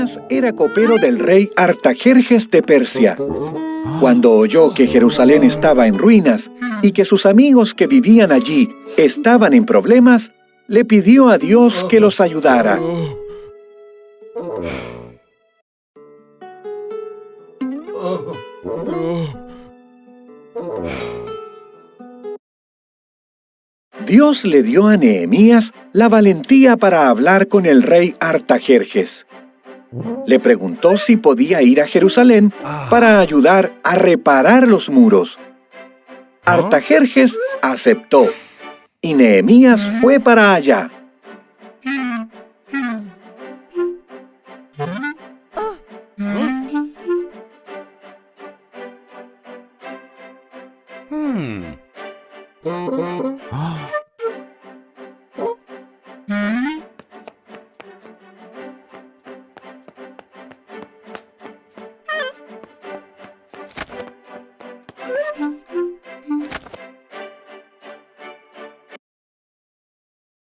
Nehemías era copero del rey Artajerjes de Persia. Cuando oyó que Jerusalén estaba en ruinas y que sus amigos que vivían allí estaban en problemas, le pidió a Dios que los ayudara. Dios le dio a Nehemías la valentía para hablar con el rey Artajerjes. Le preguntó si podía ir a Jerusalén para ayudar a reparar los muros. Artajerjes aceptó, y Nehemías fue para allá.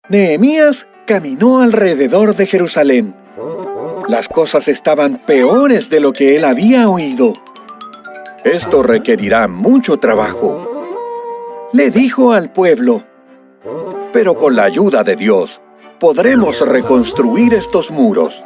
Nehemías caminó alrededor de Jerusalén. Las cosas estaban peores de lo que él había oído. Esto requerirá mucho trabajo, le dijo al pueblo. Pero con la ayuda de Dios, podremos reconstruir estos muros.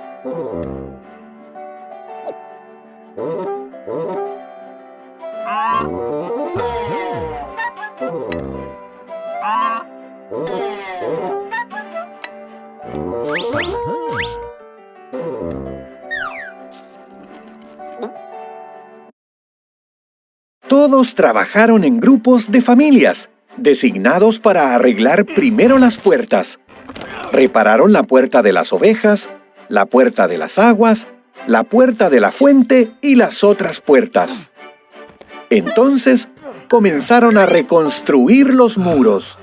Todos trabajaron en grupos de familias, designados para arreglar primero las puertas. Repararon la puerta de las ovejas, la puerta de las aguas, la puerta de la fuente y las otras puertas. Entonces comenzaron a reconstruir los muros.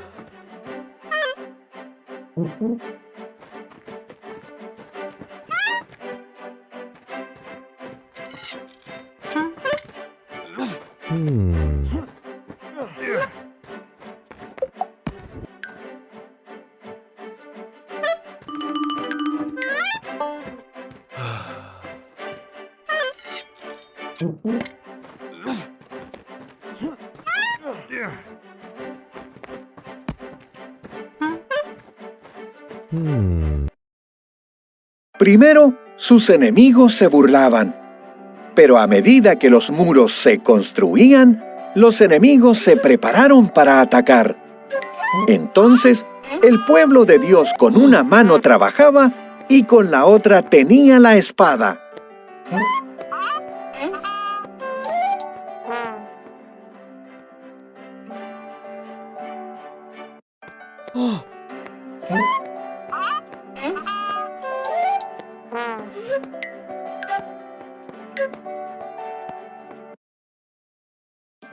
Primero, sus enemigos se burlaban, pero a medida que los muros se construían, los enemigos se prepararon para atacar. Entonces, el pueblo de Dios con una mano trabajaba y con la otra tenía la espada.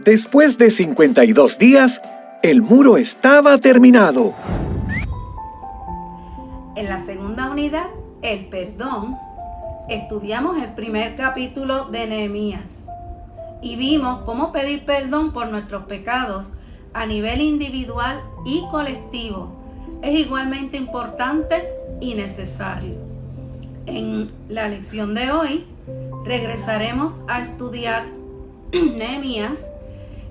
Después de 52 días, el muro estaba terminado. En la segunda unidad, el perdón, estudiamos el primer capítulo de Nehemías y vimos cómo pedir perdón por nuestros pecados a nivel individual y colectivo es igualmente importante y necesario. En la lección de hoy, regresaremos a estudiar Nehemías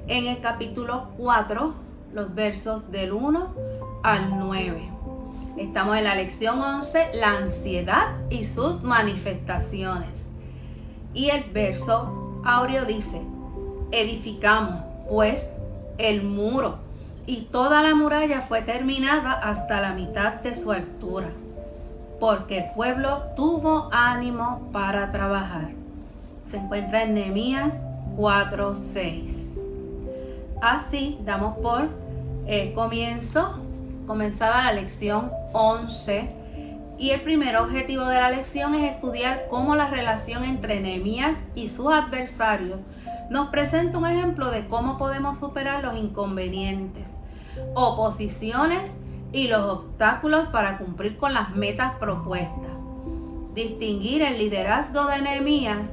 en el capítulo 4, los versos del 1 al 9. Estamos en la lección 11, la ansiedad y sus manifestaciones. Y el verso áureo dice: edificamos, pues, el muro, y toda la muralla fue terminada hasta la mitad de su altura, porque el pueblo tuvo ánimo para trabajar. Se encuentra en Nehemías 4:6. Así damos por comenzada la lección 11, y el primer objetivo de la lección es estudiar cómo la relación entre Nehemías y sus adversarios nos presenta un ejemplo de cómo podemos superar los inconvenientes, oposiciones y los obstáculos para cumplir con las metas propuestas. Distinguir el liderazgo de Nehemías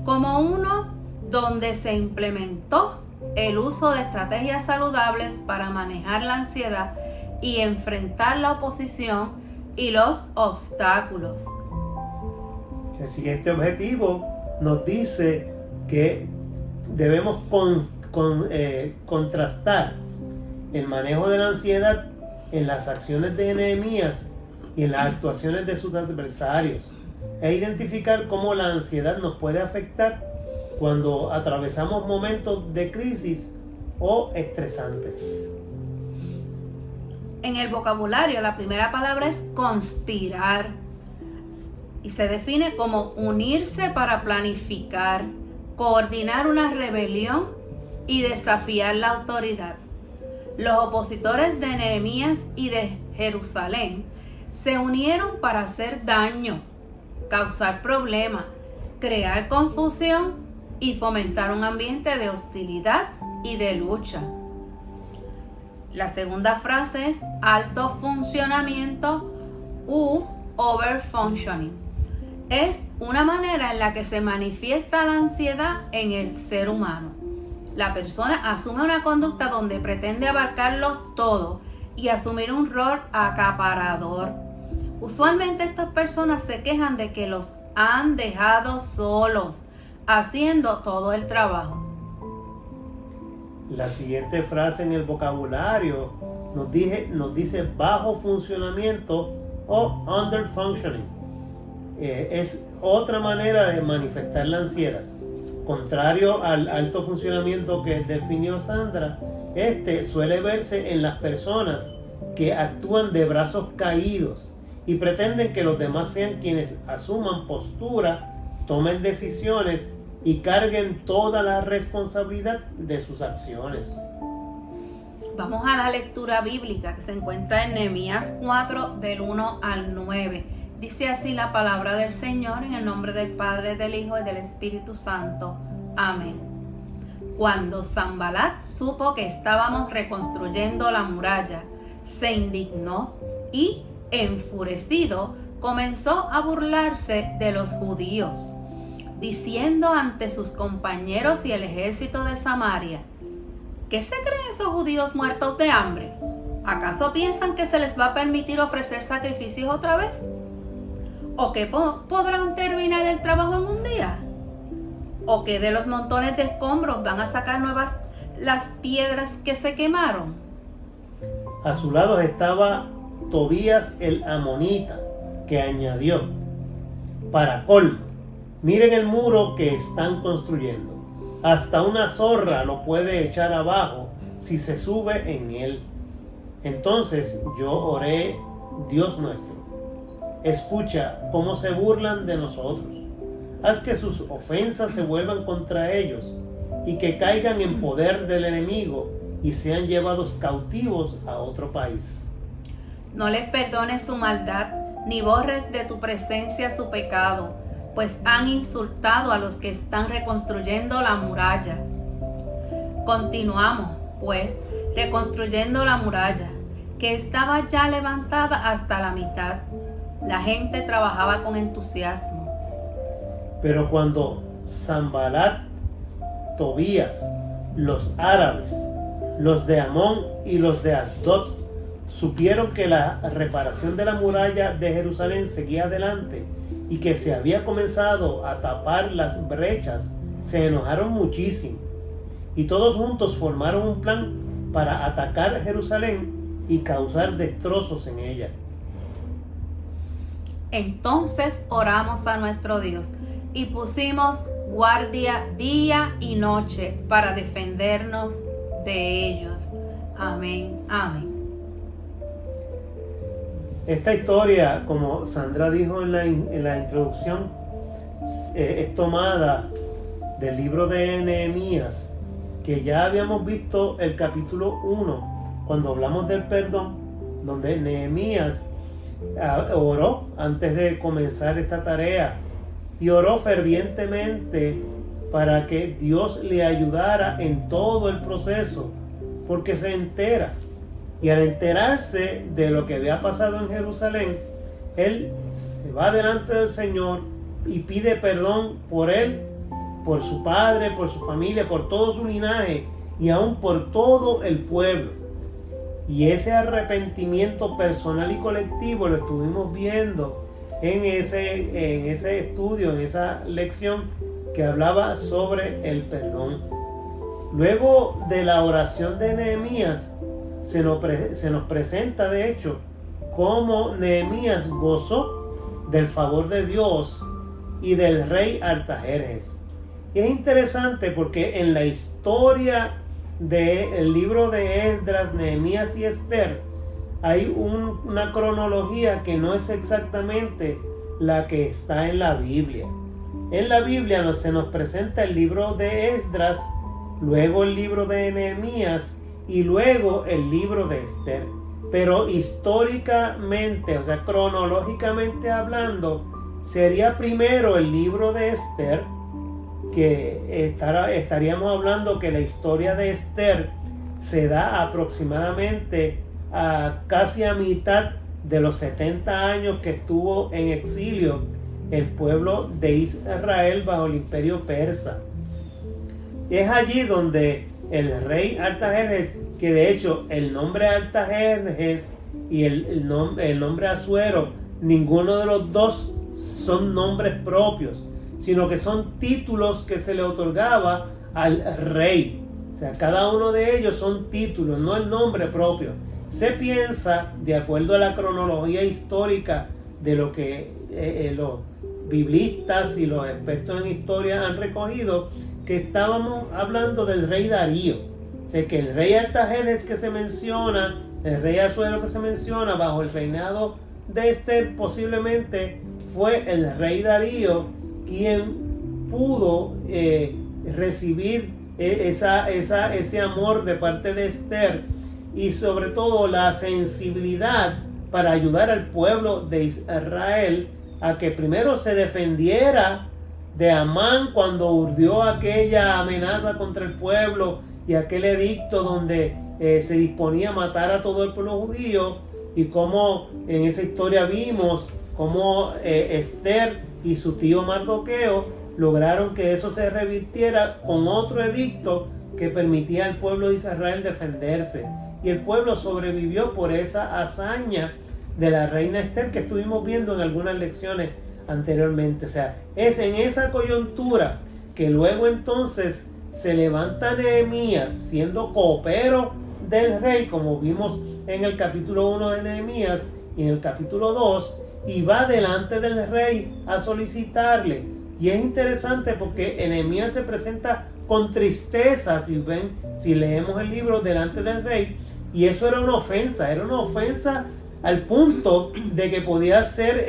como uno donde se implementó el uso de estrategias saludables para manejar la ansiedad y enfrentar la oposición y los obstáculos. El siguiente objetivo nos dice que debemos contrastar el manejo de la ansiedad en las acciones de Nehemías y en las actuaciones de sus adversarios, e identificar cómo la ansiedad nos puede afectar cuando atravesamos momentos de crisis o estresantes. En el vocabulario, la primera palabra es conspirar y se define como unirse para planificar, coordinar una rebelión y desafiar la autoridad. Los opositores de Nehemías y de Jerusalén se unieron para hacer daño, causar problemas, crear confusión y fomentar un ambiente de hostilidad y de lucha. La segunda frase es alto funcionamiento u overfunctioning. Es una manera en la que se manifiesta la ansiedad en el ser humano. La persona asume una conducta donde pretende abarcarlo todo y asumir un rol acaparador. Usualmente estas personas se quejan de que los han dejado solos, haciendo todo el trabajo. La siguiente frase en el vocabulario nos dice bajo funcionamiento o under functioning. Es otra manera de manifestar la ansiedad. Contrario al alto funcionamiento que definió Sandra, este suele verse en las personas que actúan de brazos caídos y pretenden que los demás sean quienes asuman postura, tomen decisiones y carguen toda la responsabilidad de sus acciones. Vamos a la lectura bíblica que se encuentra en Nehemías 4 del 1 al 9. Dice así la palabra del Señor, en el nombre del Padre, del Hijo y del Espíritu Santo. Amén. Cuando Sanbalat supo que estábamos reconstruyendo la muralla, se indignó y, enfurecido, comenzó a burlarse de los judíos, diciendo ante sus compañeros y el ejército de Samaria: ¿qué se creen esos judíos muertos de hambre? ¿Acaso piensan que se les va a permitir ofrecer sacrificios otra vez? ¿O que podrán terminar el trabajo en un día? ¿O que de los montones de escombros van a sacar nuevas las piedras que se quemaron? A su lado estaba Tobías el amonita, que añadió: para colmo, miren el muro que están construyendo. Hasta una zorra lo puede echar abajo si se sube en él. Entonces yo oré: Dios nuestro, escucha cómo se burlan de nosotros. Haz que sus ofensas se vuelvan contra ellos y que caigan en poder del enemigo y sean llevados cautivos a otro país. No les perdones su maldad, ni borres de tu presencia su pecado, pues han insultado a los que están reconstruyendo la muralla. Continuamos, pues, reconstruyendo la muralla, que estaba ya levantada hasta la mitad. La gente trabajaba con entusiasmo. Pero cuando Sanbalat, Tobías, los árabes, los de Amón y los de Asdod supieron que la reparación de la muralla de Jerusalén seguía adelante y que se había comenzado a tapar las brechas, se enojaron muchísimo y todos juntos formaron un plan para atacar Jerusalén y causar destrozos en ella. Entonces oramos a nuestro Dios y pusimos guardia día y noche para defendernos de ellos. Amén, amén. Esta historia, como Sandra dijo en la introducción, es tomada del libro de Nehemías, que ya habíamos visto el capítulo 1, cuando hablamos del perdón, donde Nehemías oró antes de comenzar esta tarea y oró fervientemente para que Dios le ayudara en todo el proceso, porque se entera. Y al enterarse de lo que había pasado en Jerusalén, él se va delante del Señor y pide perdón por él, por su padre, por su familia, por todo su linaje y aún por todo el pueblo. Y ese arrepentimiento personal y colectivo lo estuvimos viendo en ese estudio, en esa lección que hablaba sobre el perdón. Luego de la oración de Nehemías, se nos presenta de hecho cómo Nehemías gozó del favor de Dios y del rey Artajerjes. Y es interesante porque en la historia del libro de Esdras, Nehemías y Esther hay una cronología que no es exactamente la que está en la Biblia. En la Biblia se nos presenta el libro de Esdras, luego el libro de Nehemías y luego el libro de Esther. Pero históricamente, o sea, cronológicamente hablando, sería primero el libro de Esther, que estaríamos hablando que la historia de Esther se da aproximadamente casi a mitad de los 70 años que estuvo en exilio el pueblo de Israel bajo el imperio persa. Es allí donde el rey Artajerjes, que de hecho el nombre Artajerjes y el nombre Asuero, ninguno de los dos son nombres propios, sino que son títulos que se le otorgaba al rey. O sea, cada uno de ellos son títulos, no el nombre propio. Se piensa, de acuerdo a la cronología histórica de lo que los biblistas y los expertos en historia han recogido, que estábamos hablando del rey Darío. O sea, que el rey Artajerjes que se menciona, el rey Asuero que se menciona bajo el reinado de Esther, posiblemente fue el rey Darío quien pudo recibir ese amor de parte de Esther y sobre todo la sensibilidad para ayudar al pueblo de Israel a que primero se defendiera de Amán cuando urdió aquella amenaza contra el pueblo y aquel edicto donde se disponía a matar a todo el pueblo judío, y como en esa historia vimos cómo Esther y su tío Mardoqueo lograron que eso se revirtiera con otro edicto que permitía al pueblo de Israel defenderse. Y el pueblo sobrevivió por esa hazaña de la reina Esther que estuvimos viendo en algunas lecciones anteriormente. O sea, es en esa coyuntura que luego entonces se levanta Nehemías siendo copero del rey, como vimos en el capítulo 1 de Nehemías y en el capítulo 2, y va delante del rey a solicitarle. Y es interesante porque Nehemías se presenta con tristeza, si leemos el libro, delante del rey, y eso era una ofensa al punto de que podía ser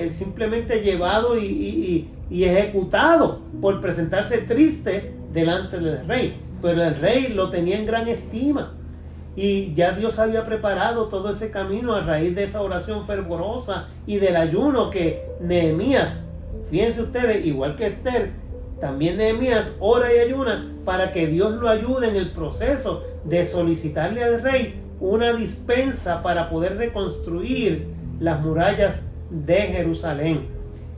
simplemente llevado y ejecutado por presentarse triste delante del rey. Pero el rey lo tenía en gran estima y ya Dios había preparado todo ese camino a raíz de esa oración fervorosa y del ayuno que Nehemías, fíjense ustedes, igual que Esther, también Nehemías ora y ayuna para que Dios lo ayude en el proceso de solicitarle al rey una dispensa para poder reconstruir las murallas de Jerusalén.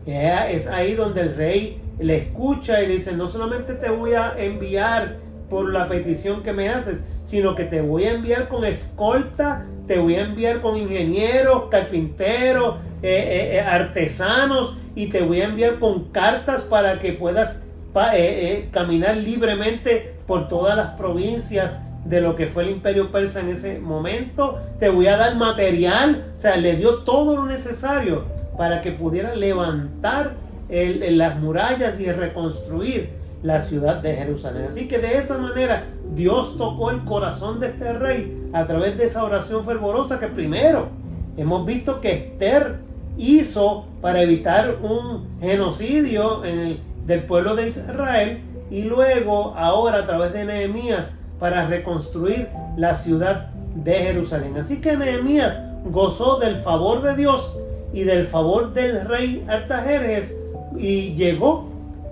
Es ahí donde el rey le escucha y le dice: no solamente te voy a enviar por la petición que me haces, sino que te voy a enviar con escolta, te voy a enviar con ingenieros, carpinteros, artesanos, y te voy a enviar con cartas para que puedas caminar libremente por todas las provincias de lo que fue el imperio persa en ese momento. Te voy a dar material. O sea, le dio todo lo necesario para que pudiera levantar las murallas y reconstruir la ciudad de Jerusalén. Así que de esa manera Dios tocó el corazón de este rey a través de esa oración fervorosa que primero hemos visto que Esther hizo para evitar un genocidio del pueblo de Israel, y luego ahora a través de Nehemías para reconstruir la ciudad de Jerusalén. Así que Nehemías gozó del favor de Dios y del favor del rey Artajerjes y llegó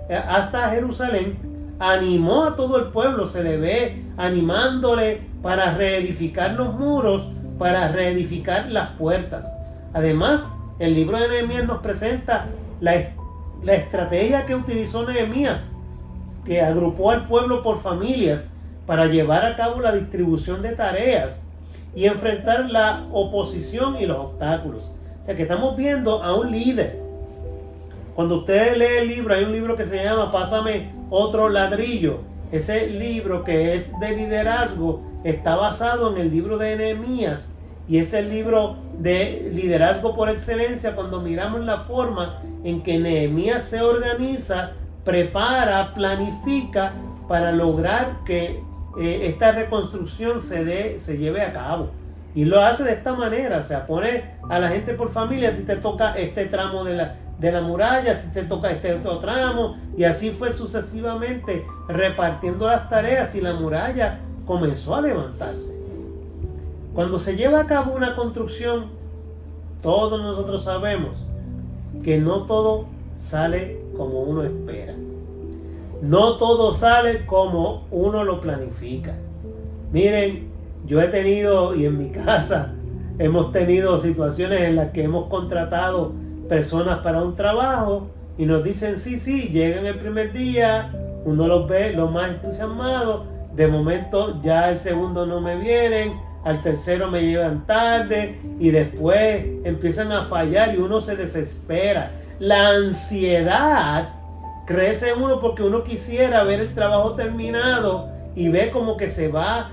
hasta Jerusalén, animó a todo el pueblo, se le ve animándole para reedificar los muros, para reedificar las puertas. Además, el libro de Nehemías nos presenta la estrategia que utilizó Nehemías, que agrupó al pueblo por familias para llevar a cabo la distribución de tareas y enfrentar la oposición y los obstáculos. O sea que estamos viendo a un líder. Cuando usted lee el libro, hay un libro que se llama Pásame otro ladrillo. Ese libro, que es de liderazgo, está basado en el libro de Nehemías, y es el libro de liderazgo por excelencia cuando miramos la forma en que Nehemías se organiza, prepara, planifica para lograr que esta reconstrucción se lleve a cabo. Y lo hace de esta manera, o sea, pone a la gente por familia. A ti te toca este tramo de la muralla, a ti te toca este otro tramo, y así fue sucesivamente repartiendo las tareas, y la muralla comenzó a levantarse. Cuando se lleva a cabo una construcción, todos nosotros sabemos que no todo sale como uno espera. No todo sale como uno lo planifica. Miren, yo he tenido, y en mi casa hemos tenido situaciones en las que hemos contratado personas para un trabajo y nos dicen sí, llegan el primer día, uno los ve los más entusiasmados, de momento ya el segundo no me vienen, al tercero me llevan tarde, y después empiezan a fallar y uno se desespera. La ansiedad crece en uno porque uno quisiera ver el trabajo terminado y ve como que se va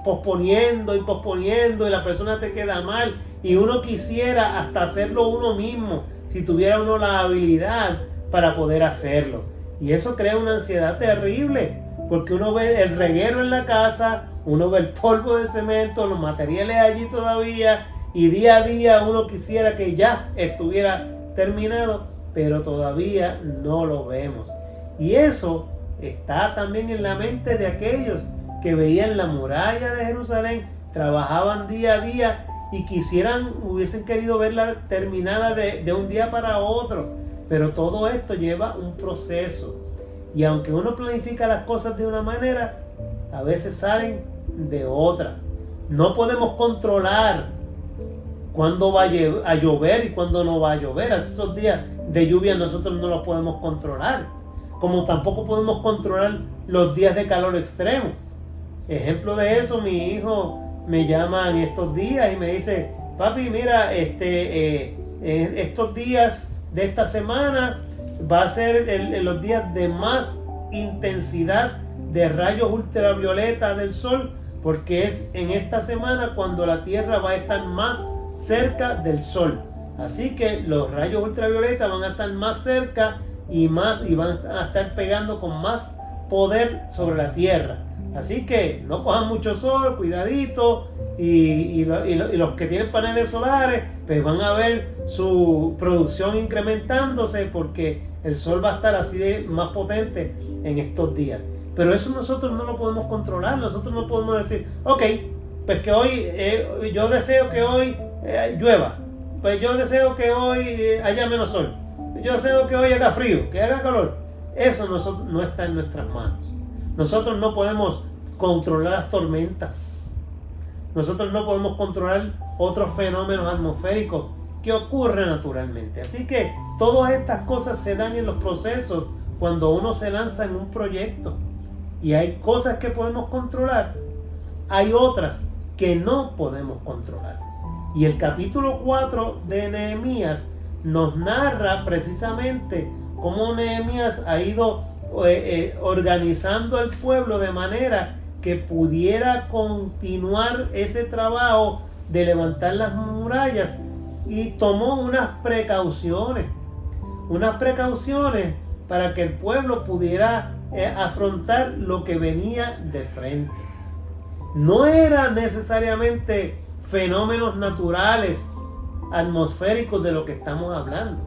posponiendo y la persona te queda mal, y uno quisiera hasta hacerlo uno mismo si tuviera uno la habilidad para poder hacerlo, y eso crea una ansiedad terrible porque uno ve el reguero en la casa, uno ve el polvo de cemento, los materiales allí todavía, y día a día uno quisiera que ya estuviera terminado, pero todavía no lo vemos. Y eso está también en la mente de aquellos que veían la muralla de Jerusalén, trabajaban día a día y hubiesen querido verla terminada de un día para otro. Pero todo esto lleva un proceso. Y aunque uno planifica las cosas de una manera, a veces salen de otra. No podemos controlar cuándo va a llover y cuándo no va a llover. Esos días de lluvia nosotros no los podemos controlar. Como tampoco podemos controlar los días de calor extremo. Ejemplo de eso, mi hijo me llama en estos días y me dice: papi, mira, estos días de esta semana va a ser los días de más intensidad de rayos ultravioleta del sol, porque es en esta semana cuando la Tierra va a estar más cerca del sol. Así que los rayos ultravioleta van a estar más cerca y van a estar pegando con más poder sobre la Tierra. Así que no cojan mucho sol, cuidadito, y los que tienen paneles solares pues van a ver su producción incrementándose, porque el sol va a estar así de más potente en estos días. Pero eso nosotros no lo podemos controlar. Nosotros no podemos decir: ok, pues que hoy yo deseo que hoy llueva, pues yo deseo que hoy haya menos sol, yo deseo que hoy haga frío, que haga calor. Eso no está en nuestras manos. Nosotros no podemos controlar las tormentas. Nosotros no podemos controlar otros fenómenos atmosféricos que ocurren naturalmente. Así que todas estas cosas se dan en los procesos cuando uno se lanza en un proyecto. Y hay cosas que podemos controlar, hay otras que no podemos controlar. Y el capítulo 4 de Nehemías nos narra precisamente cómo Nehemías ha ido organizando al pueblo de manera que pudiera continuar ese trabajo de levantar las murallas, y tomó unas precauciones para que el pueblo pudiera afrontar lo que venía de frente. No eran necesariamente fenómenos naturales, atmosféricos de lo que estamos hablando,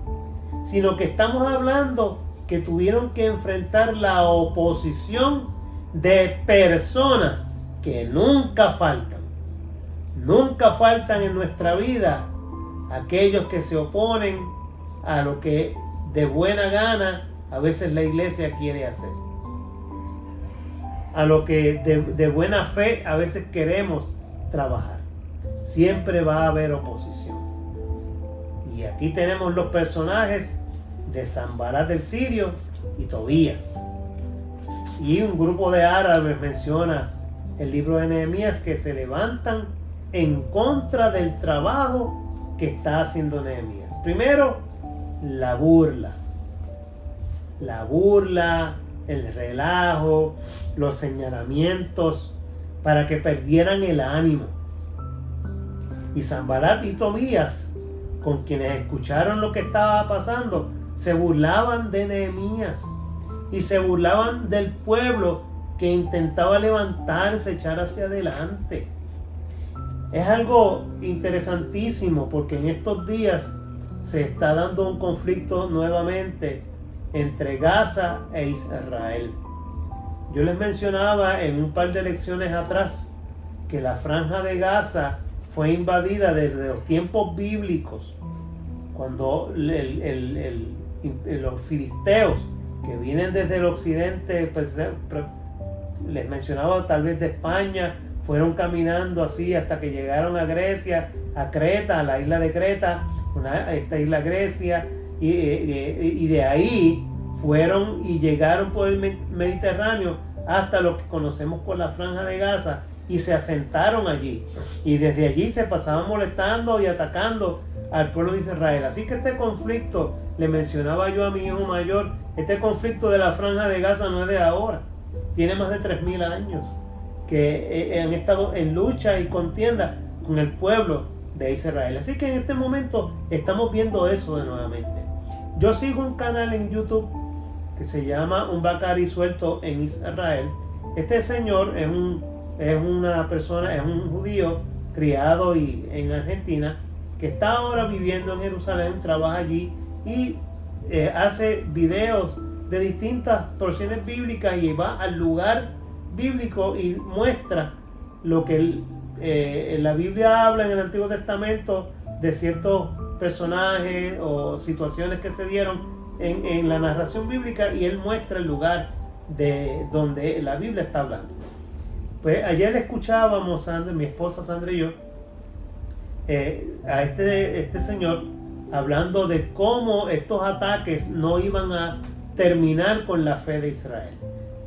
sino que estamos hablando que tuvieron que enfrentar la oposición de personas que nunca faltan en nuestra vida, aquellos que se oponen a lo que de buena gana a veces la iglesia quiere hacer, a lo que de buena fe a veces queremos trabajar. Siempre va a haber oposición. Y aquí tenemos los personajes de Sanbalat el sirio y Tobías. Y un grupo de árabes, menciona el libro de Nehemías, que se levantan en contra del trabajo que está haciendo Nehemías. Primero, la burla. La burla, el relajo, los señalamientos para que perdieran el ánimo. Y Sanbalat y Tobías, con quienes escucharon lo que estaba pasando, se burlaban de Nehemías y se burlaban del pueblo que intentaba levantarse, echar hacia adelante. Es algo interesantísimo porque en estos días se está dando un conflicto nuevamente entre Gaza e Israel. Yo les mencionaba en un par de lecciones atrás que la franja de Gaza fue invadida desde los tiempos bíblicos, cuando los filisteos que vienen desde el occidente, pues, les mencionaba tal vez de España, fueron caminando así hasta que llegaron a Grecia, a Creta, a la isla de Creta, esta isla Grecia, y de ahí fueron y llegaron por el Mediterráneo hasta lo que conocemos por la franja de Gaza y se asentaron allí. Y desde allí se pasaban molestando y atacando al pueblo de Israel. Así que este conflicto, le mencionaba yo a mi hijo mayor, este conflicto de la franja de Gaza no es de ahora. Tiene más de 3.000 años que han estado en lucha y contienda con el pueblo de Israel. Así que en este momento estamos viendo eso de nuevamente. Yo sigo un canal en YouTube que se llama Un Bacari Suelto en Israel. Este señor es un judío criado en Argentina, que está ahora viviendo en Jerusalén, trabaja allí y hace videos de distintas porciones bíblicas y va al lugar bíblico y muestra lo que la Biblia habla en el Antiguo Testamento de ciertos personajes o situaciones que se dieron en la narración bíblica, y él muestra el lugar de donde la Biblia está hablando. Pues ayer escuchábamos, mi esposa Sandra y yo, a este señor hablando de cómo estos ataques no iban a terminar con la fe de Israel,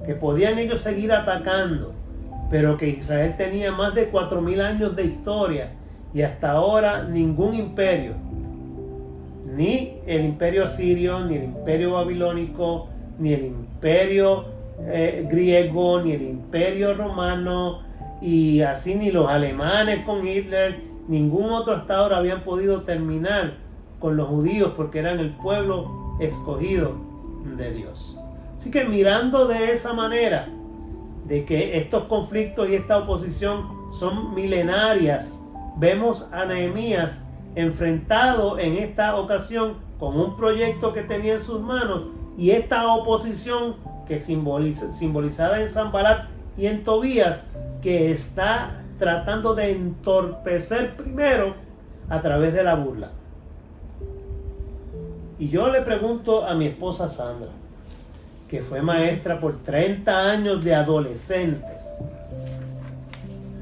que podían ellos seguir atacando, pero que Israel tenía más de 4.000 años de historia y hasta ahora ningún imperio, ni el imperio asirio, ni el imperio babilónico, ni el imperio griego, ni el imperio romano, y así ni los alemanes con Hitler, ningún otro hasta ahora habían podido terminar con los judíos, porque eran el pueblo escogido de Dios. Así que mirando de esa manera, de que estos conflictos y esta oposición son milenarias, vemos a Nehemías enfrentado en esta ocasión con un proyecto que tenía en sus manos y esta oposición que simbolizada en Sanbalat y en Tobías, que está tratando de entorpecer primero a través de la burla. Y yo le pregunto a mi esposa Sandra, que fue maestra por 30 años de adolescentes,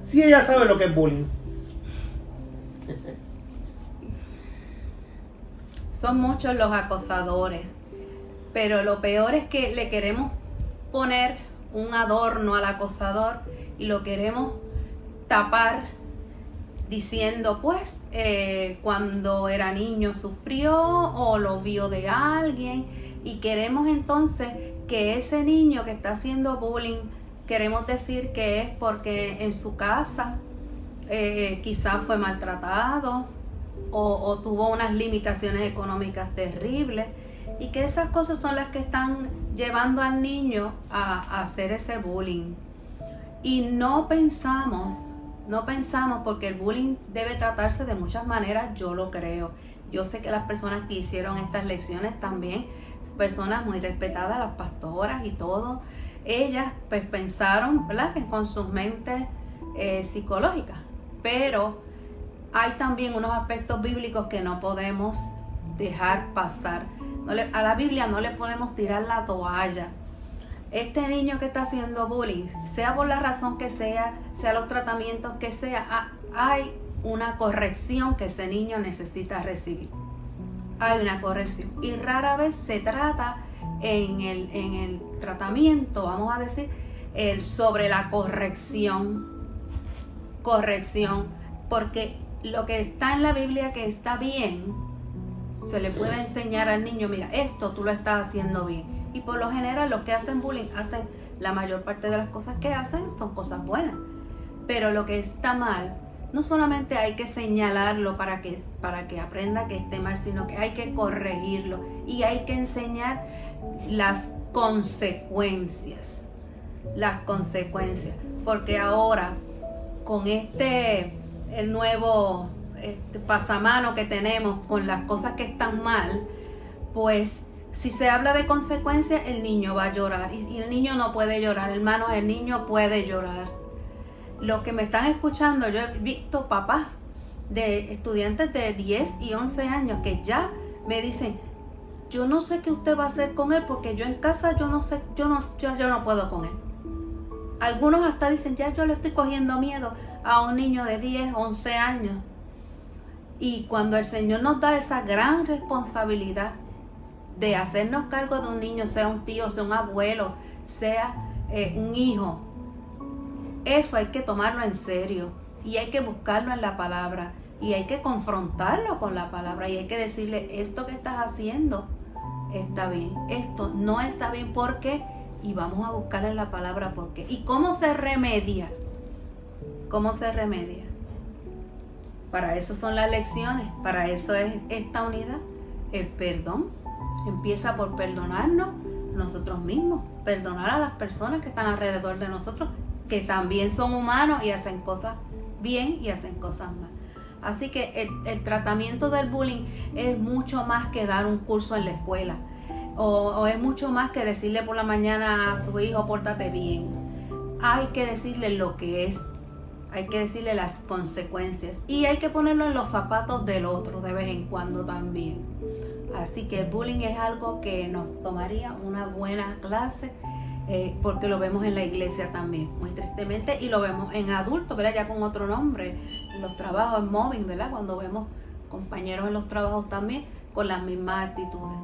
si ella sabe lo que es bullying. Son muchos los acosadores, pero lo peor es que le queremos poner un adorno al acosador y lo queremos tapar diciendo, pues, cuando era niño sufrió o lo vio de alguien, y queremos entonces que ese niño que está haciendo bullying, queremos decir que es porque en su casa quizás fue maltratado o tuvo unas limitaciones económicas terribles, y que esas cosas son las que están llevando al niño a hacer ese bullying. Y no pensamos, porque el bullying debe tratarse de muchas maneras, yo lo creo. Yo sé que las personas que hicieron estas lecciones también, personas muy respetadas, las pastoras y todo, ellas pues pensaron, ¿verdad?, que con sus mentes psicológicas, pero hay también unos aspectos bíblicos que no podemos dejar pasar. A la Biblia no le podemos tirar la toalla. Este niño que está haciendo bullying, sea por la razón que sea los tratamientos que sea, hay una corrección que ese niño necesita recibir. Hay una corrección. Y rara vez se trata en el tratamiento, vamos a decir, sobre la corrección, porque lo que está en la Biblia que está bien, se le puede enseñar al niño, mira, esto tú lo estás haciendo bien. Y por lo general los que hacen bullying hacen, la mayor parte de las cosas que hacen son cosas buenas. Pero lo que está mal, no solamente hay que señalarlo para que aprenda que esté mal, sino que hay que corregirlo y hay que enseñar las consecuencias. Porque ahora con el nuevo pasamano que tenemos con las cosas que están mal, pues si se habla de consecuencias, el niño va a llorar y el niño no puede llorar, hermanos, el niño puede llorar. Los que me están escuchando, yo he visto papás de estudiantes de 10 y 11 años que ya me dicen, yo no sé qué usted va a hacer con él porque yo en casa yo no puedo con él. Algunos hasta dicen, ya yo le estoy cogiendo miedo a un niño de 10, 11 años. Y cuando el Señor nos da esa gran responsabilidad de hacernos cargo de un niño, sea un tío, sea un abuelo, sea un hijo, eso hay que tomarlo en serio y hay que buscarlo en la palabra y hay que confrontarlo con la palabra y hay que decirle, esto que estás haciendo está bien, esto no está bien, ¿por qué? Y vamos a buscar en la palabra por qué. ¿Y cómo se remedia? ¿Cómo se remedia? Para eso son las lecciones, para eso es esta unidad. El perdón empieza por perdonarnos nosotros mismos, perdonar a las personas que están alrededor de nosotros, que también son humanos y hacen cosas bien y hacen cosas mal. Así que el tratamiento del bullying es mucho más que dar un curso en la escuela. O es mucho más que decirle por la mañana a su hijo, pórtate bien. Hay que decirle lo que es. Hay que decirle las consecuencias. Y hay que ponerlo en los zapatos del otro de vez en cuando también. Así que el bullying es algo que nos tomaría una buena clase. Porque lo vemos en la iglesia también, muy tristemente. Y lo vemos en adultos, ¿verdad? Ya con otro nombre. En los trabajos, en mobbing, ¿verdad? Cuando vemos compañeros en los trabajos también con las mismas actitudes.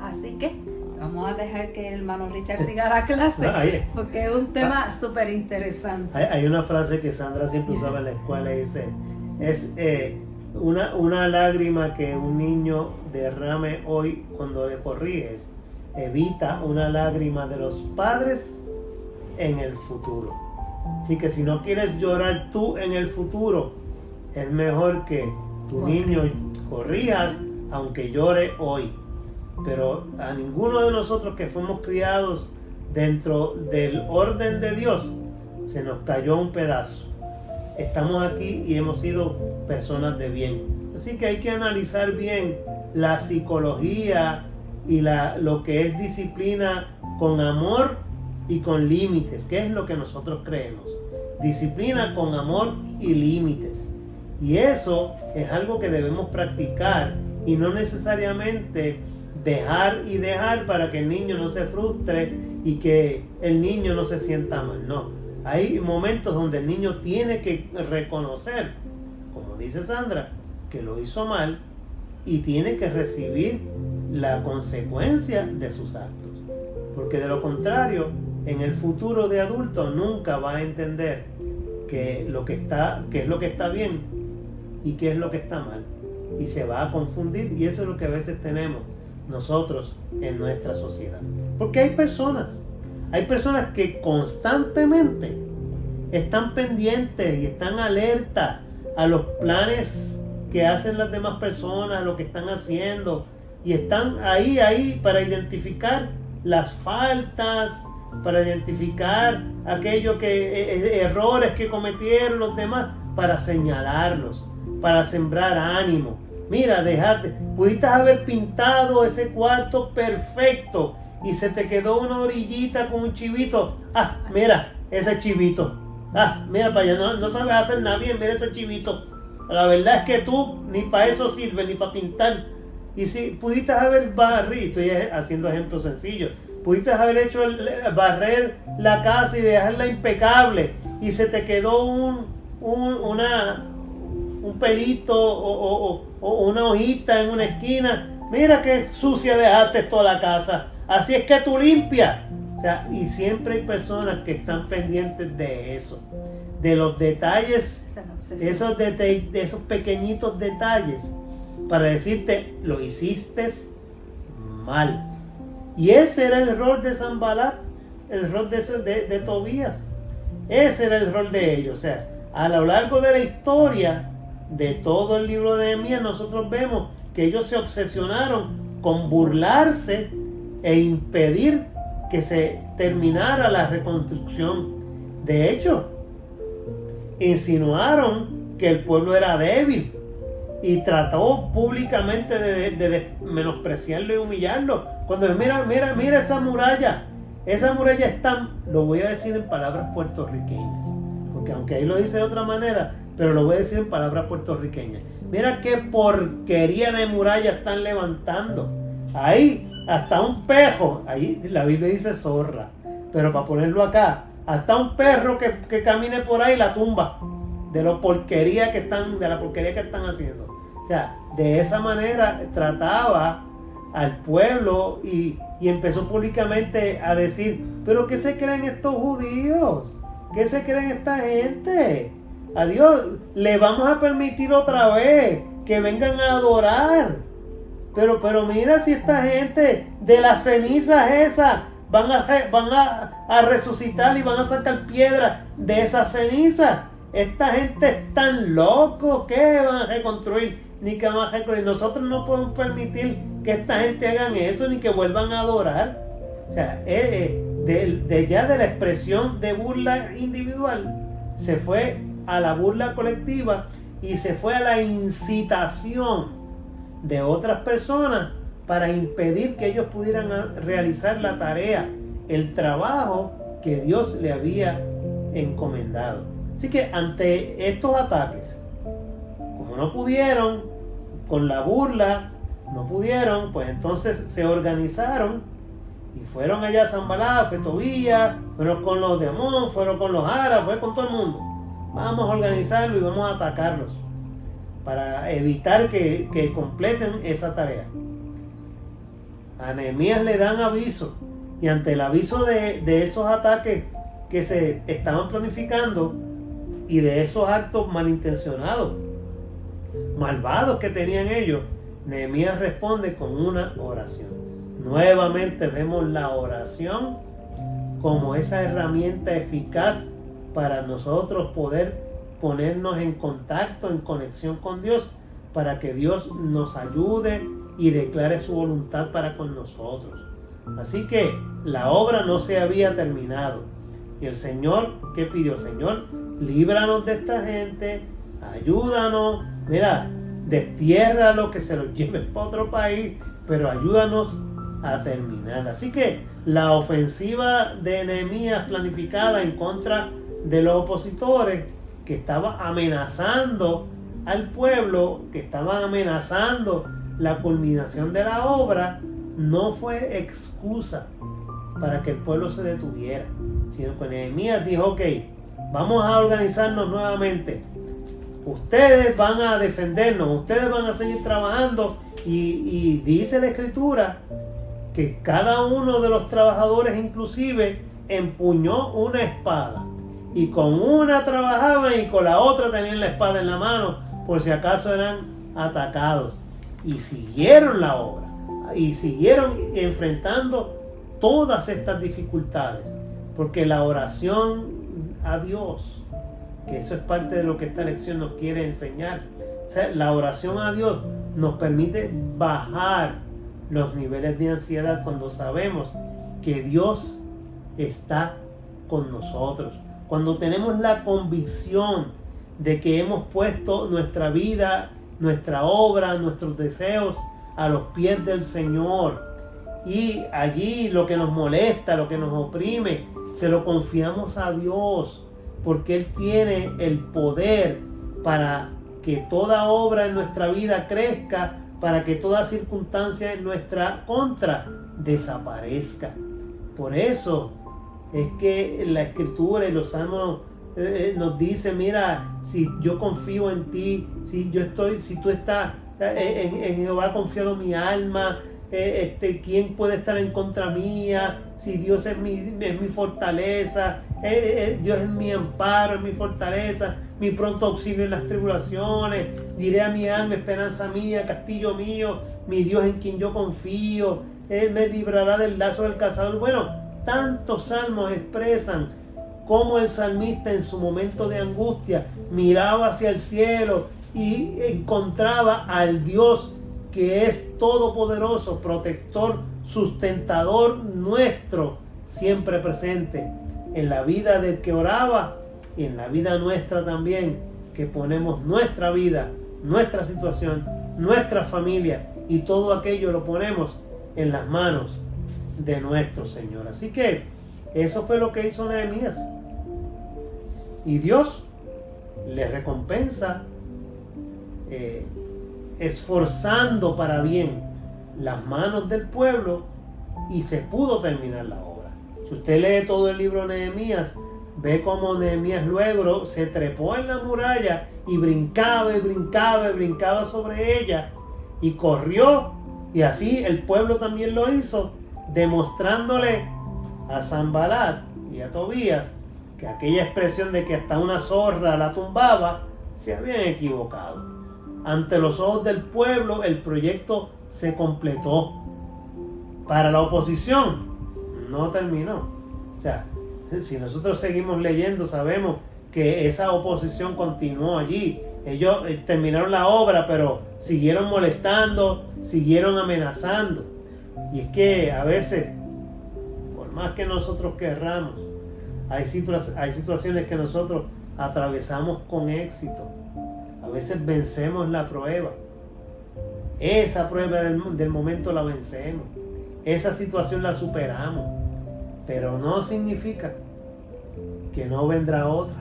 Así que vamos a dejar que el hermano Richard siga la clase, porque es un tema súper interesante. Hay una frase que Sandra siempre usaba en la escuela y dice, es una lágrima que un niño derrame hoy cuando le corriges, evita una lágrima de los padres en el futuro. Así que si no quieres llorar tú en el futuro, es mejor que tu niño corrijas aunque llore hoy. Pero a ninguno de nosotros que fuimos criados dentro del orden de Dios se nos cayó un pedazo. Estamos aquí y hemos sido personas de bien. Así que hay que analizar bien la psicología y lo que es disciplina con amor y con límites, que es lo que nosotros creemos. Disciplina con amor y límites. Y eso es algo que debemos practicar y no necesariamente dejar para que el niño no se frustre y que el niño no se sienta mal. No, hay momentos donde el niño tiene que reconocer, como dice Sandra, que lo hizo mal y tiene que recibir la consecuencia de sus actos, porque de lo contrario, en el futuro de adulto nunca va a entender qué es lo que está bien y qué es lo que está mal, y se va a confundir, y eso es lo que a veces tenemos nosotros en nuestra sociedad, porque hay personas que constantemente están pendientes y están alertas a los planes que hacen las demás personas, a lo que están haciendo, y están ahí para identificar las faltas, para identificar errores que cometieron los demás, para señalarlos, para sembrar ánimo. Mira, pudiste haber pintado ese cuarto perfecto y se te quedó una orillita con un chivito. Ah, mira, ese chivito. Ah, mira para allá, no sabes hacer nada bien, mira ese chivito. La verdad es que tú ni para eso sirves, ni para pintar. Y si pudiste haber barrido, estoy haciendo ejemplos sencillos, pudiste haber hecho barrer la casa y dejarla impecable y se te quedó un pelito o una hojita en una esquina. Mira qué sucia dejaste toda la casa. Así es que tú limpias. sea, y siempre hay personas que están pendientes de eso, de los detalles, de esos pequeñitos detalles, para decirte, lo hiciste mal. Y ese era el rol de Sanbalat, el rol de Tobías. Ese era el rol de ellos. O sea, a lo largo de la historia de todo el libro de Nehemías, nosotros vemos que ellos se obsesionaron con burlarse e impedir que se terminara la reconstrucción. De hecho, insinuaron que el pueblo era débil y trató públicamente de menospreciarlo y humillarlo. Cuando mira esa muralla es tan, lo voy a decir en palabras puertorriqueñas, porque aunque ahí lo dice de otra manera, pero lo voy a decir en palabras puertorriqueñas. Mira qué porquería de muralla están levantando. Ahí hasta un pejo, ahí la Biblia dice zorra, pero para ponerlo acá, hasta un perro que camine por ahí la tumba de la porquería que están haciendo. O sea, de esa manera trataba al pueblo y empezó públicamente a decir, pero ¿qué se creen estos judíos? ¿Qué se creen esta gente? A Dios le vamos a permitir otra vez que vengan a adorar. Pero mira si esta gente de las cenizas esas van a resucitar y van a sacar piedras de esas cenizas. Esta gente es tan loco, ¿qué van a reconstruir? Ni que van a reconstruir. Nosotros no podemos permitir que esta gente hagan eso ni que vuelvan a adorar. O sea, ya de la expresión de burla individual se fue a la burla colectiva y se fue a la incitación de otras personas para impedir que ellos pudieran realizar la tarea, el trabajo que Dios le había encomendado. Así que ante estos ataques, como no pudieron, con la burla, no pudieron, pues entonces se organizaron y fueron allá a Sanbalat, fue Tobías, fueron con los de Amón, fueron con los árabes, fue con todo el mundo. Vamos a organizarlo y vamos a atacarlos para evitar que completen esa tarea. A Nehemías le dan aviso, y ante el aviso de esos ataques que se estaban planificando y de esos actos malintencionados, malvados que tenían ellos, Nehemías responde con una oración. Nuevamente vemos la oración como esa herramienta eficaz para nosotros poder ponernos en contacto, en conexión con Dios, para que Dios nos ayude y declare su voluntad para con nosotros. Así que la obra no se había terminado. Y el Señor, ¿qué pidió? Señor, líbranos de esta gente, ayúdanos, mira, destiérralo, que se los lleven para otro país, pero ayúdanos a terminar. Así que la ofensiva de Nehemías planificada en contra de los opositores, que estaba amenazando al pueblo, que estaban amenazando la culminación de la obra, no fue excusa para que el pueblo se detuviera, sino que Nehemías dijo, ok, vamos a organizarnos nuevamente, ustedes van a defendernos, ustedes van a seguir trabajando, y dice la escritura que cada uno de los trabajadores inclusive empuñó una espada, y con una trabajaban y con la otra tenían la espada en la mano por si acaso eran atacados, y siguieron la obra y siguieron enfrentando todas estas dificultades, porque la oración a Dios, que eso es parte de lo que esta lección nos quiere enseñar, o sea, la oración a Dios nos permite bajar los niveles de ansiedad cuando sabemos que Dios está con nosotros, cuando tenemos la convicción de que hemos puesto nuestra vida, nuestra obra, nuestros deseos a los pies del Señor, y allí lo que nos molesta, lo que nos oprime, se lo confiamos a Dios, porque Él tiene el poder para que toda obra en nuestra vida crezca, para que toda circunstancia en nuestra contra desaparezca. Por eso es que la Escritura y los Salmos nos dice, mira, si yo confío en ti, si tú estás en Jehová, ha confiado mi alma, ¿quién puede estar en contra mía? Si Dios es mi fortaleza, Dios es mi amparo, es mi fortaleza, mi pronto auxilio en las tribulaciones. Diré a mi alma, esperanza mía, castillo mío, mi Dios en quien yo confío. Él me librará del lazo del cazador. Bueno, tantos salmos expresan cómo el salmista en su momento de angustia miraba hacia el cielo y encontraba al Dios que es todopoderoso, protector, sustentador nuestro, siempre presente en la vida del que oraba y en la vida nuestra también, que ponemos nuestra vida, nuestra situación, nuestra familia y todo aquello lo ponemos en las manos de nuestro Señor. Así que eso fue lo que hizo Nehemías. Y Dios le recompensa esforzando para bien las manos del pueblo y se pudo terminar la obra. Si usted lee todo el libro de Nehemías, ve cómo Nehemías luego se trepó en la muralla y brincaba y brincaba y brincaba sobre ella y corrió, y así el pueblo también lo hizo, demostrándole a Sanbalat y a Tobías que aquella expresión de que hasta una zorra la tumbaba se habían equivocado. Ante los ojos del pueblo el proyecto se completó. Para la oposición no terminó. O sea, si nosotros seguimos leyendo sabemos que esa oposición continuó allí. Ellos terminaron la obra, pero siguieron molestando, siguieron amenazando. Y es que a veces, por más que nosotros querramos, hay situaciones que nosotros atravesamos con éxito. A veces vencemos la prueba. Esa prueba del momento la vencemos. Esa situación la superamos. Pero no significa que no vendrá otra,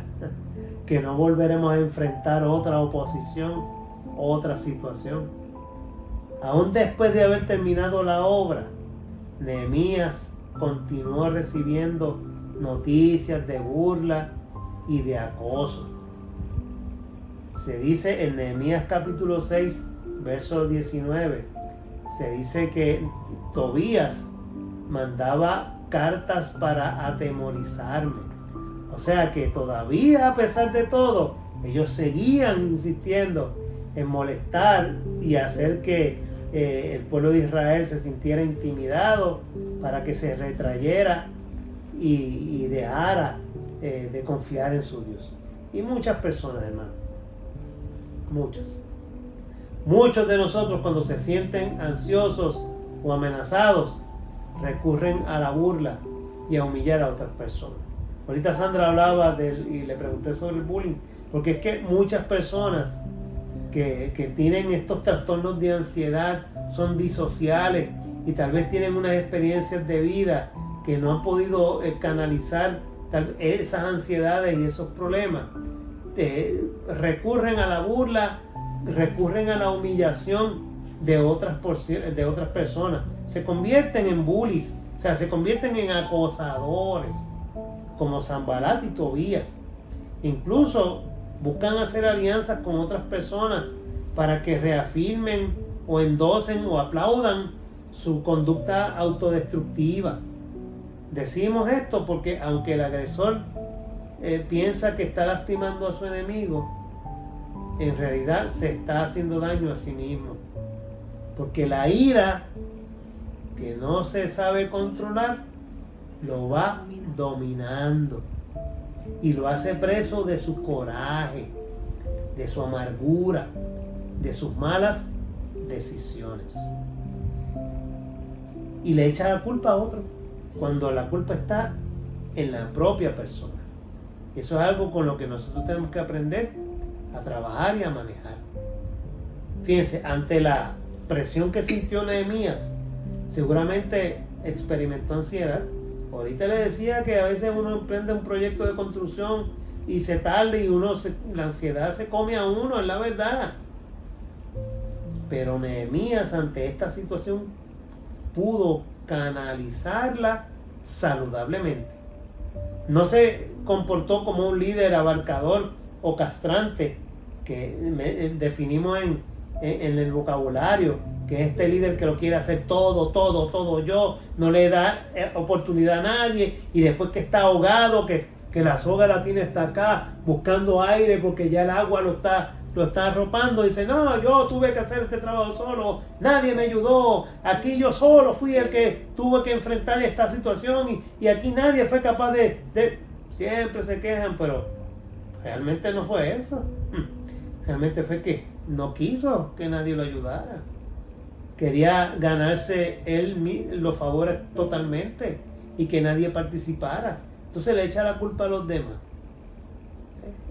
que no volveremos a enfrentar otra oposición, otra situación. Aún después de haber terminado la obra, Nehemías continuó recibiendo noticias de burla y de acoso. Se dice en Nehemías capítulo 6, verso 19, se dice que Tobías mandaba cartas para atemorizarme. O sea que todavía, a pesar de todo, ellos seguían insistiendo en molestar y hacer que el pueblo de Israel se sintiera intimidado para que se retrayera y dejara de confiar en su Dios. Y muchas personas, hermano, muchos de nosotros, cuando se sienten ansiosos o amenazados, recurren a la burla y a humillar a otras personas. Ahorita Sandra hablaba y le pregunté sobre el bullying, porque es que muchas personas que tienen estos trastornos de ansiedad son disociales y tal vez tienen unas experiencias de vida que no han podido canalizar esas ansiedades y esos problemas. Recurren a la burla, recurren a la humillación de otras personas. Se convierten en bullies, o sea, se convierten en acosadores, como Sanbalat y Tobías. Incluso buscan hacer alianzas con otras personas para que reafirmen o endosen o aplaudan su conducta autodestructiva. Decimos esto porque aunque el agresor piensa que está lastimando a su enemigo, en realidad se está haciendo daño a sí mismo. Porque la ira que no se sabe controlar lo va dominando y lo hace preso de su coraje, de su amargura, de sus malas decisiones. Y le echa la culpa a otro, cuando la culpa está en la propia persona. Eso es algo con lo que nosotros tenemos que aprender a trabajar y a manejar. Fíjense, ante la presión que sintió Nehemías, seguramente experimentó ansiedad. Ahorita le decía que a veces uno emprende un proyecto de construcción y se tarda y la ansiedad se come a uno, es la verdad. Pero Nehemías, ante esta situación, pudo canalizarla saludablemente. No se comportó como un líder abarcador o castrante que definimos en el vocabulario, que este líder que lo quiere hacer todo yo, no le da oportunidad a nadie, y después que está ahogado, que la soga la tiene hasta acá, buscando aire porque ya el agua lo está arropando, dice, no, yo tuve que hacer este trabajo solo, nadie me ayudó, aquí yo solo fui el que tuve que enfrentar esta situación, y aquí nadie fue capaz de... Siempre se quejan, pero realmente no fue eso. Realmente fue que no quiso que nadie lo ayudara. Quería ganarse él los favores totalmente y que nadie participara. Entonces le echa la culpa a los demás.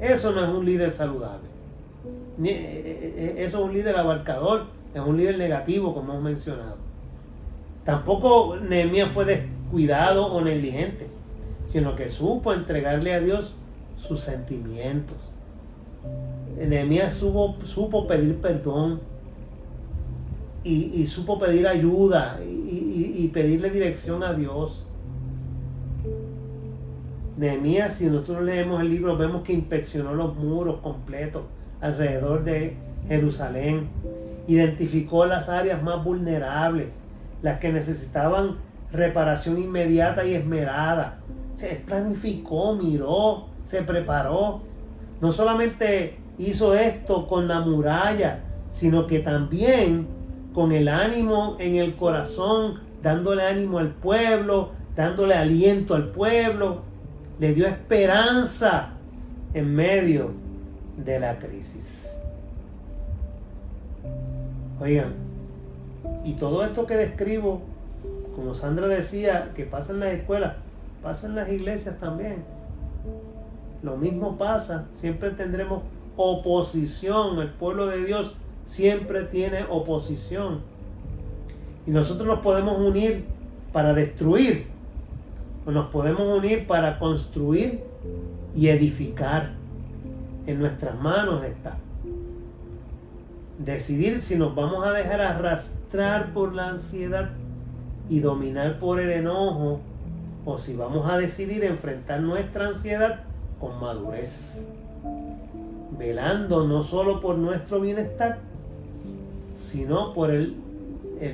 Eso no es un líder saludable. Eso es un líder abarcador, es un líder negativo, como hemos mencionado. Tampoco Nehemías fue descuidado o negligente, sino que supo entregarle a Dios sus sentimientos. Nehemías supo pedir perdón y supo pedir ayuda y pedirle dirección a Dios. Nehemías, si nosotros leemos el libro, vemos que inspeccionó los muros completos alrededor de Jerusalén, identificó las áreas más vulnerables, las que necesitaban reparación inmediata y esmerada. Se planificó, miró, se preparó. No solamente hizo esto con la muralla, sino que también con el ánimo en el corazón, dándole ánimo al pueblo, dándole aliento al pueblo, le dio esperanza en medio de la crisis. Oigan, y todo esto que describo, como Sandra decía, que pasa en las escuelas, pasa en las iglesias también. Lo mismo pasa, siempre tendremos oposición. El pueblo de Dios siempre tiene oposición. Y nosotros nos podemos unir para destruir, o nos podemos unir para construir y edificar. En nuestras manos está decidir si nos vamos a dejar arrastrar por la ansiedad y dominar por el enojo, o si vamos a decidir enfrentar nuestra ansiedad con madurez, velando no solo por nuestro bienestar, sino por el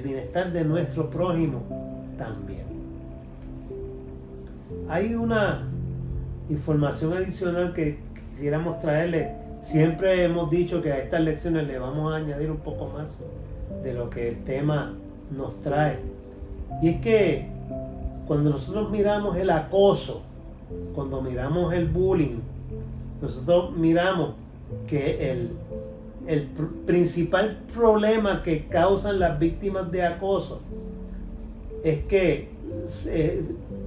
bienestar de nuestro prójimo también. Hay una información adicional que quisiéramos traerle. Siempre hemos dicho que a estas lecciones le vamos a añadir un poco más de lo que el tema nos trae. Y es que cuando nosotros miramos el acoso, cuando miramos el bullying, nosotros miramos que el principal problema que causan las víctimas de acoso es que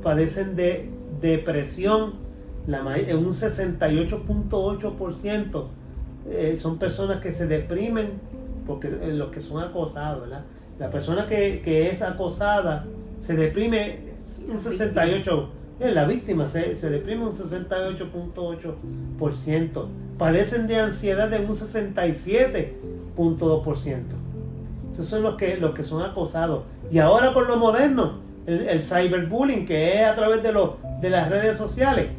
padecen de depresión. En un 68.8% son personas que se deprimen porque los que son acosados, ¿verdad? La persona que es acosada se deprime un 68%, la víctima se deprime un 68.8%, padecen de ansiedad de un 67.2%. Esos son los que son acosados. Y ahora con lo moderno, el cyberbullying, que es a través de las redes sociales.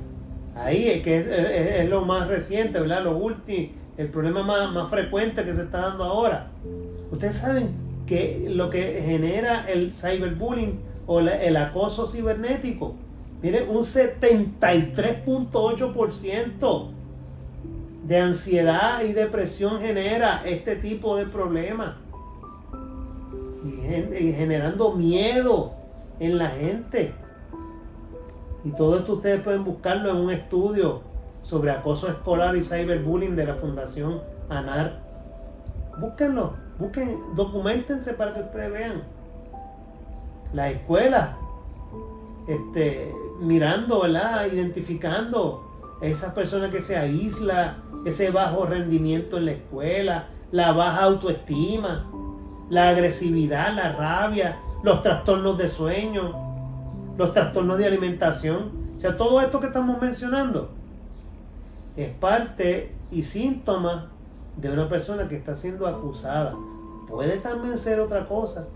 Ahí es que es lo más reciente, ¿verdad? Lo último, el problema más frecuente que se está dando ahora. Ustedes saben que lo que genera el cyberbullying o el acoso cibernético, miren, un 73.8% de ansiedad y depresión genera este tipo de problemas, y generando miedo en la gente. Y todo esto ustedes pueden buscarlo en un estudio sobre acoso escolar y cyberbullying de la Fundación ANAR. Búsquenlo, documentense para que ustedes vean. Las escuelas, mirando, ¿verdad? Identificando esas personas que se aíslan, ese bajo rendimiento en la escuela, la baja autoestima, la agresividad, la rabia, los trastornos de sueño, los trastornos de alimentación. O sea, todo esto que estamos mencionando es parte y síntoma de una persona que está siendo acusada. Puede también ser otra cosa.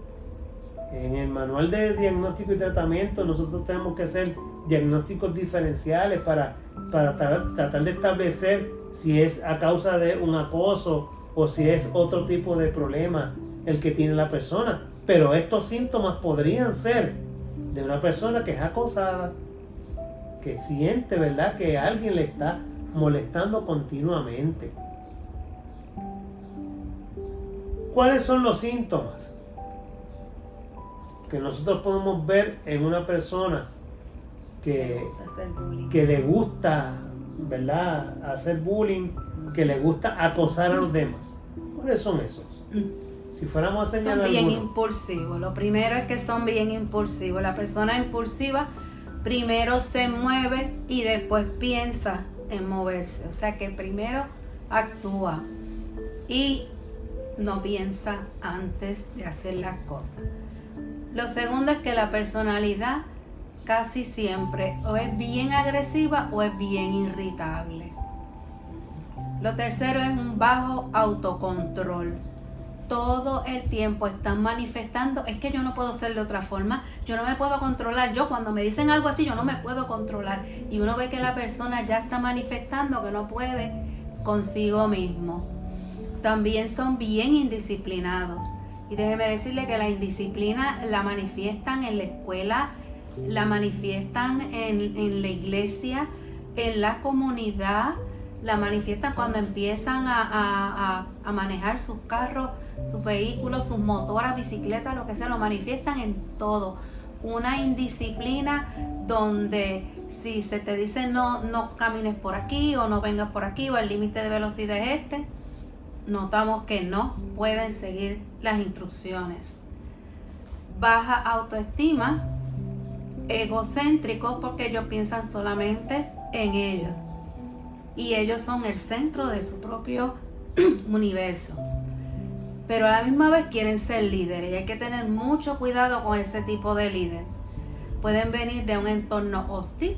En el manual de diagnóstico y tratamiento nosotros tenemos que hacer diagnósticos diferenciales para tratar de establecer si es a causa de un acoso o si es otro tipo de problema el que tiene la persona. Pero estos síntomas podrían ser de una persona que es acosada, que siente, ¿verdad?, que alguien le está molestando continuamente. ¿Cuáles son los síntomas que nosotros podemos ver en una persona que le gusta, ¿verdad?, hacer bullying, que le gusta acosar a los demás? ¿Cuáles son esos? Si fuéramos a señalar son bien alguno. impulsivos. Lo primero es que son bien impulsivos. La persona impulsiva primero se mueve y después piensa en moverse. O sea que primero actúa y no piensa antes de hacer las cosas. Lo segundo es que la personalidad casi siempre o es bien agresiva o es bien irritable. Lo tercero es un bajo autocontrol. Todo el tiempo están manifestando, es que yo no puedo ser de otra forma, yo no me puedo controlar, yo cuando me dicen algo así yo no me puedo controlar, y uno ve que la persona ya está manifestando que no puede consigo mismo. También son bien indisciplinados, y déjeme decirle que la indisciplina la manifiestan en la escuela, la manifiestan en la iglesia, en la comunidad, la manifiestan cuando empiezan a manejar sus carros, sus vehículos, sus motoras, bicicletas, lo que sea, lo manifiestan en todo. Una indisciplina donde si se te dice no camines por aquí o no vengas por aquí o el límite de velocidad es este, notamos que no pueden seguir las instrucciones. Baja autoestima, egocéntricos porque ellos piensan solamente en ellos. Y ellos son el centro de su propio universo. Pero a la misma vez quieren ser líderes y hay que tener mucho cuidado con ese tipo de líder. Pueden venir de un entorno hostil,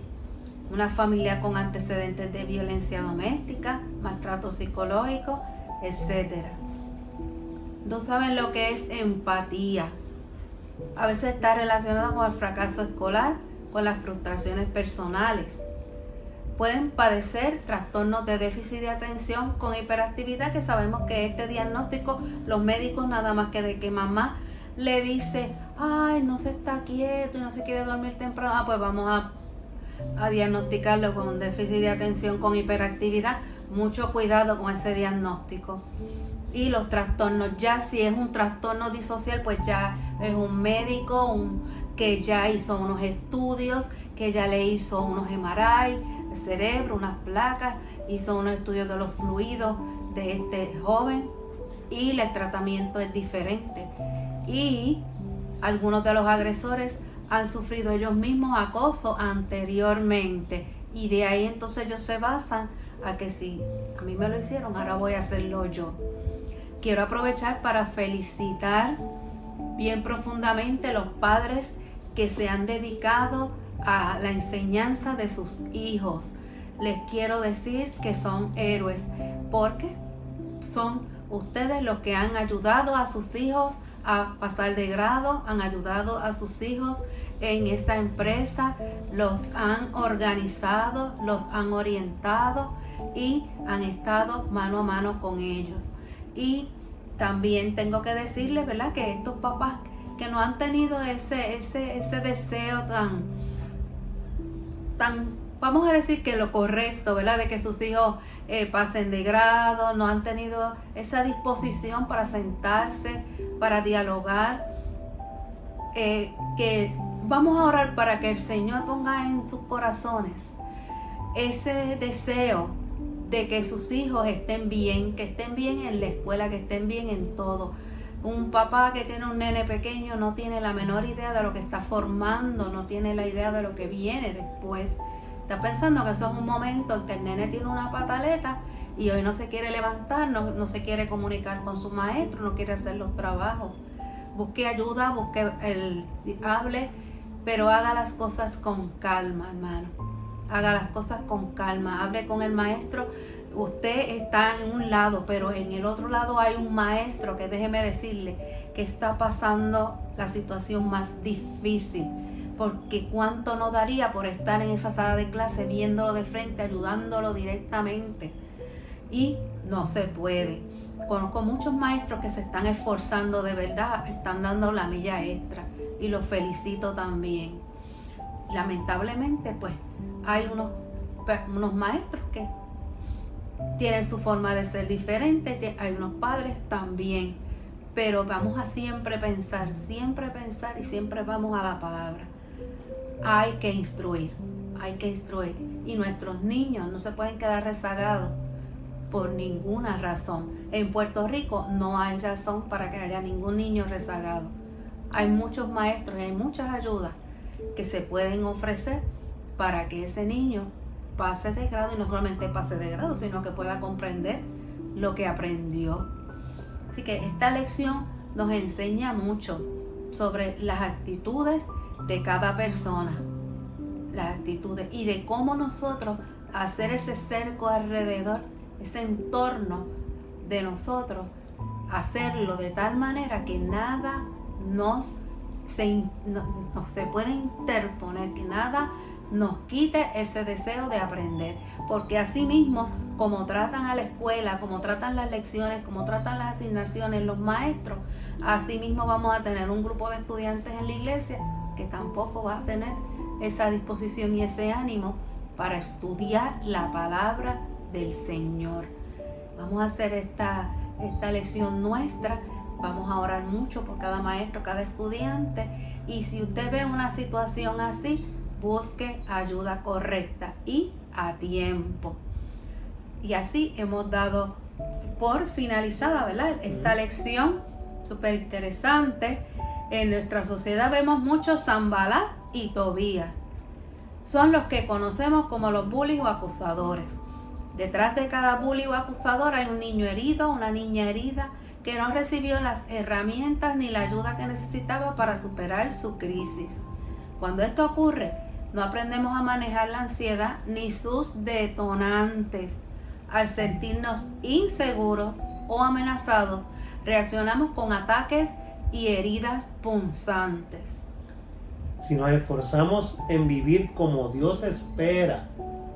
una familia con antecedentes de violencia doméstica, maltrato psicológico, etc. No saben lo que es empatía. A veces está relacionado con el fracaso escolar, con las frustraciones personales. Pueden padecer trastornos de déficit de atención con hiperactividad, que sabemos que este diagnóstico los médicos nada más que de que mamá le dice, ay, no se está quieto y no se quiere dormir temprano, pues vamos a diagnosticarlo con un déficit de atención con hiperactividad. Mucho cuidado con ese diagnóstico. Y los trastornos, ya si es un trastorno disocial, pues ya es un médico que ya hizo unos estudios, que ya le hizo unos MRI, el cerebro, unas placas, hizo unos estudios de los fluidos de este joven y el tratamiento es diferente. Y algunos de los agresores han sufrido ellos mismos acoso anteriormente y de ahí entonces ellos se basan a que si a mí me lo hicieron, ahora voy a hacerlo yo. Quiero aprovechar para felicitar bien profundamente a los padres que se han dedicado a la enseñanza de sus hijos. Les quiero decir que son héroes porque son ustedes los que han ayudado a sus hijos a pasar de grado, han ayudado a sus hijos en esta empresa, los han organizado, los han orientado y han estado mano a mano con ellos. Y también tengo que decirles, ¿verdad?, que estos papás que no han tenido ese deseo tan, vamos a decir que lo correcto, ¿verdad?, de que sus hijos pasen de grado, no han tenido esa disposición para sentarse, para dialogar, que vamos a orar para que el Señor ponga en sus corazones ese deseo de que sus hijos estén bien, que estén bien en la escuela, que estén bien en todo. Un papá que tiene un nene pequeño no tiene la menor idea de lo que está formando, no tiene la idea de lo que viene después. Está pensando que eso es un momento en que el nene tiene una pataleta y hoy no se quiere levantar, no se quiere comunicar con su maestro, no quiere hacer los trabajos. Busque ayuda, hable, pero haga las cosas con calma, hermano. Haga las cosas con calma, hable con el maestro. Usted está en un lado, pero en el otro lado hay un maestro que, déjeme decirle, que está pasando la situación más difícil. Porque cuánto no daría por estar en esa sala de clase, viéndolo de frente, ayudándolo directamente. y no se puede. Conozco muchos maestros que se están esforzando de verdad, están dando la milla extra y los felicito también. Lamentablemente, pues hay unos maestros que tienen su forma de ser diferente, hay unos padres también, pero vamos a siempre pensar y siempre vamos a la palabra. Hay que instruir y nuestros niños no se pueden quedar rezagados por ninguna razón. En Puerto Rico no hay razón para que haya ningún niño rezagado. Hay muchos maestros y hay muchas ayudas que se pueden ofrecer para que ese niño pase de grado, y no solamente pase de grado, sino que pueda comprender lo que aprendió. Así que esta lección nos enseña mucho sobre las actitudes de cada persona, las actitudes y de cómo nosotros hacer ese cerco alrededor, ese entorno de nosotros, hacerlo de tal manera que nada no se puede interponer, que nada nos quite ese deseo de aprender, porque así mismo como tratan a la escuela, como tratan las lecciones, como tratan las asignaciones los maestros, así mismo vamos a tener un grupo de estudiantes en la iglesia que tampoco va a tener esa disposición y ese ánimo para estudiar la palabra del Señor. Vamos a hacer esta lección nuestra. Vamos a orar mucho por cada maestro, cada estudiante, y si usted ve una situación así, busque ayuda correcta y a tiempo. Y así hemos dado por finalizada, ¿verdad?, esta lección súper interesante. En nuestra sociedad vemos muchos Sanballat y Tobías. Son los que conocemos como los bullies o acusadores. Detrás de cada bully o acusador hay un niño herido, una niña herida, que no recibió las herramientas ni la ayuda que necesitaba para superar su crisis. Cuando esto ocurre, no aprendemos a manejar la ansiedad ni sus detonantes. Al sentirnos inseguros o amenazados, reaccionamos con ataques y heridas punzantes. Si nos esforzamos en vivir como Dios espera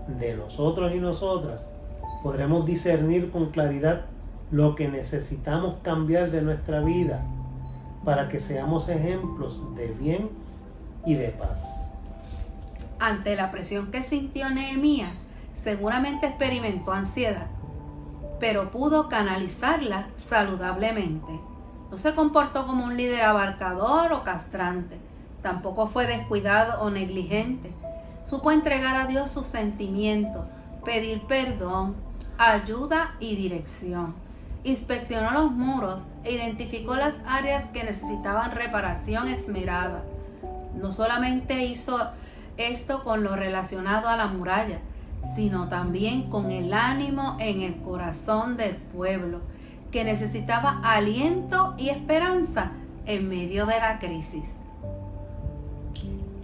de nosotros y nosotras, podremos discernir con claridad lo que necesitamos cambiar de nuestra vida para que seamos ejemplos de bien y de paz. Ante la presión que sintió Nehemías, seguramente experimentó ansiedad, pero pudo canalizarla saludablemente. No se comportó como un líder abarcador o castrante, tampoco fue descuidado o negligente. Supo entregar a Dios sus sentimientos, pedir perdón, ayuda y dirección. Inspeccionó los muros e identificó las áreas que necesitaban reparación esmerada. No solamente hizo esto con lo relacionado a la muralla, sino también con el ánimo en el corazón del pueblo, que necesitaba aliento y esperanza en medio de la crisis.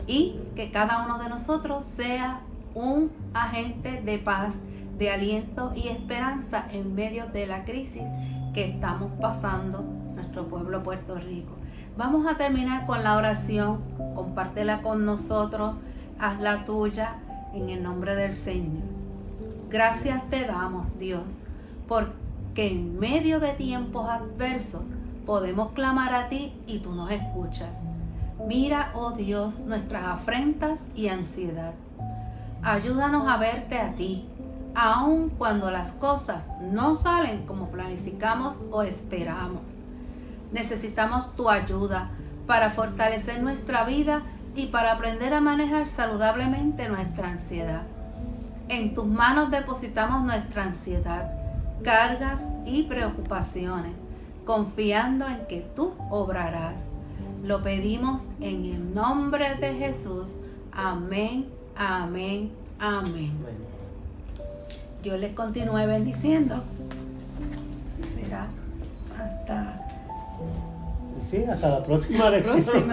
Y que cada uno de nosotros sea un agente de paz, de aliento y esperanza en medio de la crisis que estamos pasando nuestro pueblo Puerto Rico. Vamos a terminar con la oración. Compártela con nosotros, hazla tuya en el nombre del Señor. Gracias te damos, Dios, porque en medio de tiempos adversos podemos clamar a ti y tú nos escuchas. Mira, oh Dios, nuestras afrentas y ansiedad. Ayúdanos a verte a ti, aun cuando las cosas no salen como planificamos o esperamos. Necesitamos tu ayuda para fortalecer nuestra vida y para aprender a manejar saludablemente nuestra ansiedad. En tus manos depositamos nuestra ansiedad, cargas y preocupaciones, confiando en que tú obrarás. Lo pedimos en el nombre de Jesús. Amén, amén, amén. Dios les continúe bendiciendo. Será hasta la próxima lección.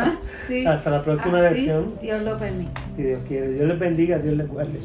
Sí. Hasta la próxima lección. Dios lo permite. Si Dios quiere. Dios les bendiga, Dios les guarde.